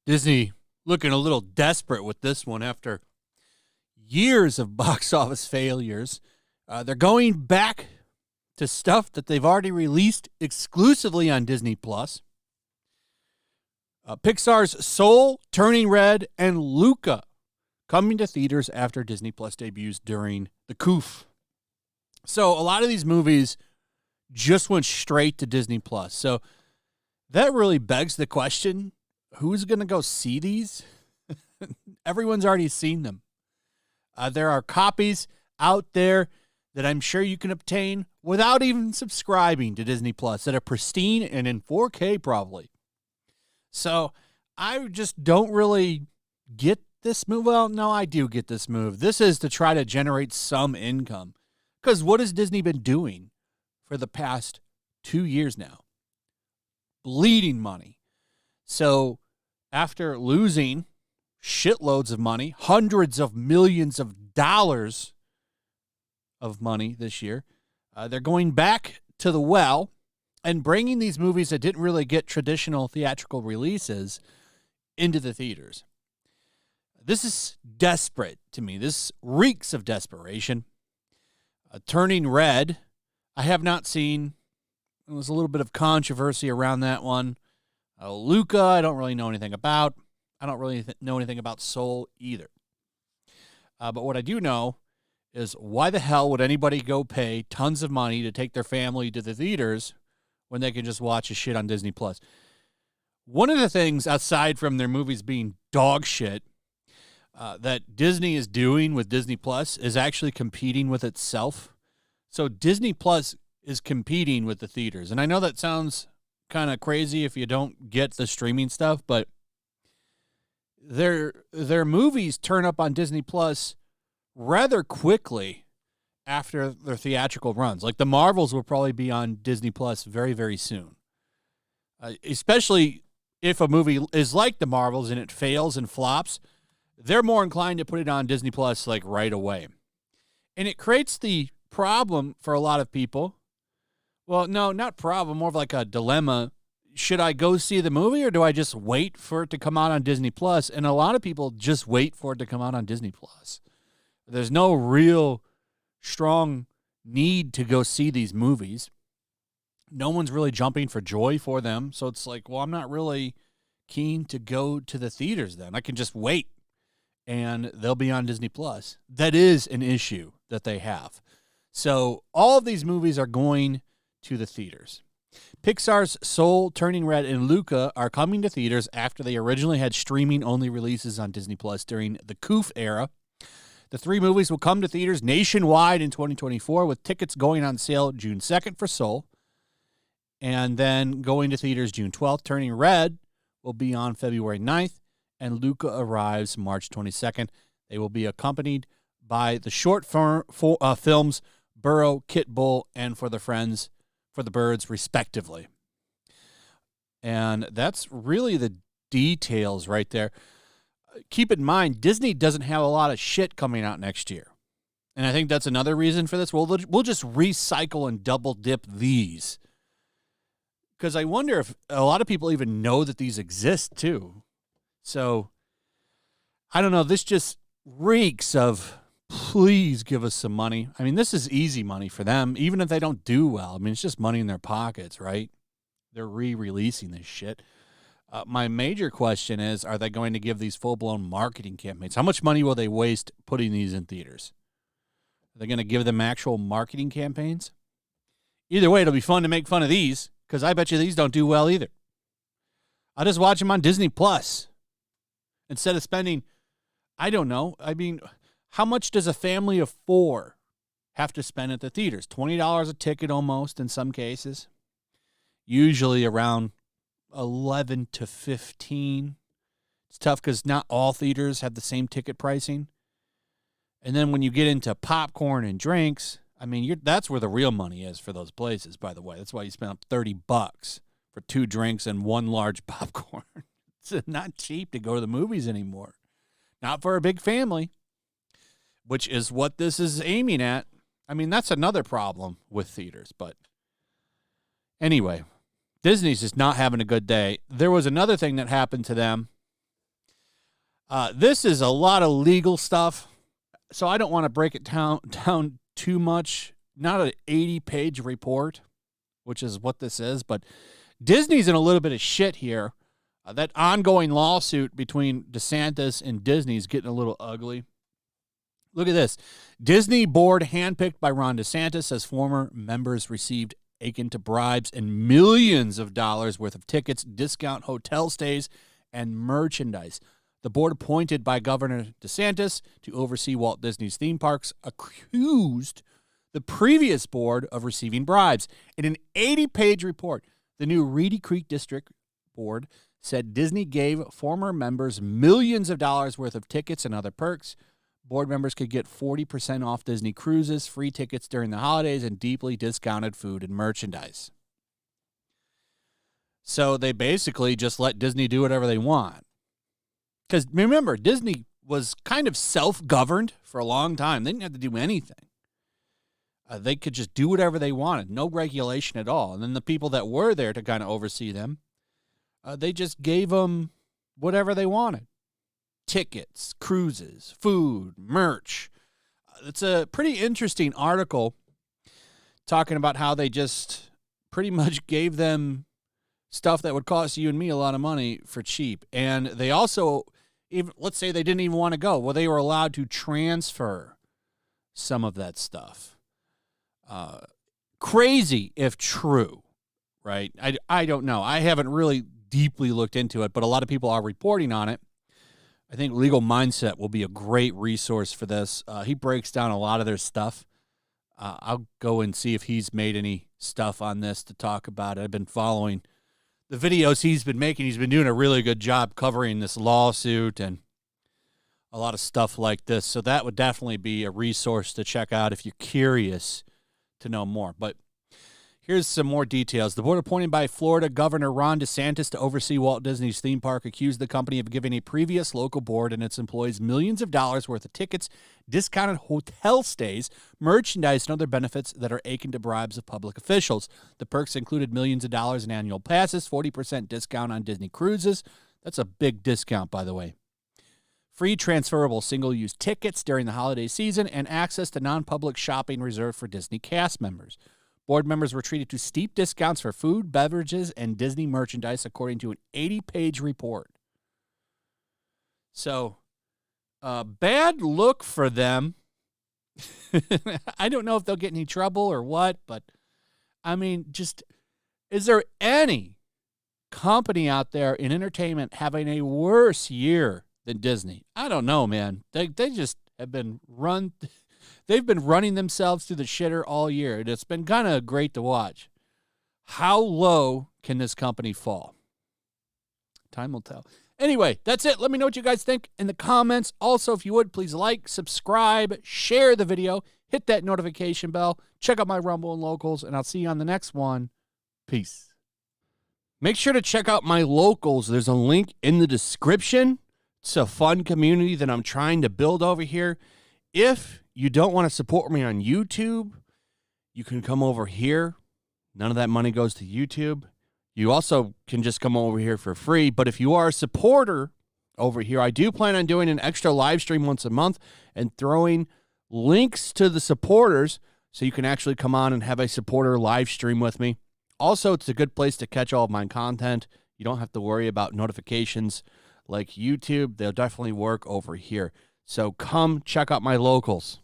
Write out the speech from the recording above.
Disney looking a little desperate with this one after years of box office failures. They're going back to stuff that they've already released exclusively on Disney Plus. Pixar's Soul, Turning Red, and Luca coming to theaters after Disney Plus debuts during the COOF. So a lot of these movies just went straight to Disney Plus. So that really begs the question, who's going to go see these? Everyone's already seen them. There are copies out there that I'm sure you can obtain without even subscribing to Disney Plus that are pristine and in 4K probably. So I just don't really get this move. Well, no, I do get this move. This is to try to generate some income. Because what has Disney been doing for the past 2 years now? Bleeding money. So after losing shitloads of money, hundreds of millions of dollars of money this year, they're going back to the well and bringing these movies that didn't really get traditional theatrical releases into the theaters. This is desperate to me. This reeks of desperation. Turning Red, I have not seen. There was a little bit of controversy around that one. Luca, I don't really know anything about. I don't really know anything about Soul either. But what I do know is why the hell would anybody go pay tons of money to take their family to the theaters when they can just watch a shit on Disney Plus? One of the things, aside from their movies being dog shit, that Disney is doing with Disney Plus is actually competing with itself. So Disney Plus is competing with the theaters. And I know that sounds kind of crazy if you don't get the streaming stuff, but their movies turn up on Disney Plus rather quickly after their theatrical runs. Like the Marvels will probably be on Disney Plus very, very soon. Especially if a movie is like the Marvels and it fails and flops, they're more inclined to put it on Disney Plus like right away. And it creates the problem for a lot of people. Well, no, not problem, more of like a dilemma. Should I go see the movie or do I just wait for it to come out on Disney Plus? And a lot of people just wait for it to come out on Disney Plus. There's no real strong need to go see these movies. No one's really jumping for joy for them. So it's like, well, I'm not really keen to go to the theaters then. I can just wait and they'll be on Disney Plus. That is an issue that they have. So all of these movies are going to the theaters. Pixar's Soul, Turning Red, and Luca are coming to theaters after they originally had streaming-only releases on Disney Plus during the COOF era. The three movies will come to theaters nationwide in 2024, with tickets going on sale June 2nd for Soul, and then going to theaters June 12th. Turning Red will be on February 9th, and Luca arrives March 22nd. They will be accompanied by the short films Burrow, Kit Bull, and For the Friends, For the Birds, respectively. And that's really the details right there. Keep in mind, Disney doesn't have a lot of shit coming out next year. And I think that's another reason for this. We'll just recycle and double dip these. Because I wonder if a lot of people even know that these exist too. So, I don't know. This just reeks of, please give us some money. I mean, this is easy money for them, even if they don't do well. I mean, it's just money in their pockets, right? They're re-releasing this shit. My major question is, are they going to give these full-blown marketing campaigns? How much money will they waste putting these in theaters? Are they going to give them actual marketing campaigns? Either way, it'll be fun to make fun of these, because I bet you these don't do well either. I'll just watch them on Disney Plus instead of spending, I don't know, I mean, how much does a family of four have to spend at the theaters? $20 a ticket almost in some cases. Usually around 11 to 15. It's tough because not all theaters have the same ticket pricing. And then when you get into popcorn and drinks, I mean, that's where the real money is for those places, by the way. That's why you spend up $30 for 2 drinks and 1 large popcorn. It's not cheap to go to the movies anymore. Not for a big family, which is what this is aiming at. I mean, that's another problem with theaters. But anyway, Disney's just not having a good day. There was another thing that happened to them. This is a lot of legal stuff, so I don't want to break it down too much. Not an 80-page report, which is what this is, but Disney's in a little bit of shit here. That ongoing lawsuit between DeSantis and Disney is getting a little ugly. Look at this. Disney board handpicked by Ron DeSantis says former members received akin to bribes and millions of dollars worth of tickets, discount hotel stays, and merchandise. The board appointed by Governor DeSantis to oversee Walt Disney's theme parks accused the previous board of receiving bribes. In an 80-page report, the new Reedy Creek District Board said Disney gave former members millions of dollars worth of tickets and other perks. Board members could get 40% off Disney cruises, free tickets during the holidays, and deeply discounted food and merchandise. So they basically just let Disney do whatever they want. Because remember, Disney was kind of self-governed for a long time. They didn't have to do anything. They could just do whatever they wanted, no regulation at all. And then the people that were there to kind of oversee them, they just gave them whatever they wanted. Tickets, cruises, food, merch. It's a pretty interesting article talking about how they just pretty much gave them stuff that would cost you and me a lot of money for cheap. And they also, even let's say they didn't even want to go. Well, they were allowed to transfer some of that stuff. Crazy if true, right? I don't know. I haven't really deeply looked into it, but a lot of people are reporting on it. I think Legal Mindset will be a great resource for this. He breaks down a lot of their stuff. I'll go and see if he's made any stuff on this to talk about it. I've been following the videos he's been making. He's been doing a really good job covering this lawsuit and a lot of stuff like this. So that would definitely be a resource to check out if you're curious to know more. But here's some more details. The board appointed by Florida Governor Ron DeSantis to oversee Walt Disney's theme park accused the company of giving a previous local board and its employees millions of dollars worth of tickets, discounted hotel stays, merchandise, and other benefits that are akin to bribes of public officials. The perks included millions of dollars in annual passes, 40% discount on Disney cruises. That's a big discount, by the way. Free transferable single-use tickets during the holiday season, and access to non-public shopping reserved for Disney cast members. Board members were treated to steep discounts for food, beverages, and Disney merchandise, according to an 80-page report. So, bad look for them. I don't know if they'll get in any trouble or what, but, I mean, just, is there any company out there in entertainment having a worse year than Disney? I don't know, man. They just have been they've been running themselves through the shitter all year, and it's been kind of great to watch. How low can this company fall? Time will tell. Anyway, that's it. Let me know what you guys think in the comments. Also, if you would, please like, subscribe, share the video, hit that notification bell, check out my Rumble and Locals, and I'll see you on the next one. Peace. Make sure to check out my Locals. There's a link in the description. It's a fun community that I'm trying to build over here. If you don't want to support me on YouTube, you can come over here. None of that money goes to YouTube. You also can just come over here for free. But if you are a supporter over here, I do plan on doing an extra live stream once a month and throwing links to the supporters so you can actually come on and have a supporter live stream with me. Also, it's a good place to catch all of my content. You don't have to worry about notifications like YouTube. They'll definitely work over here. So come check out my Locals.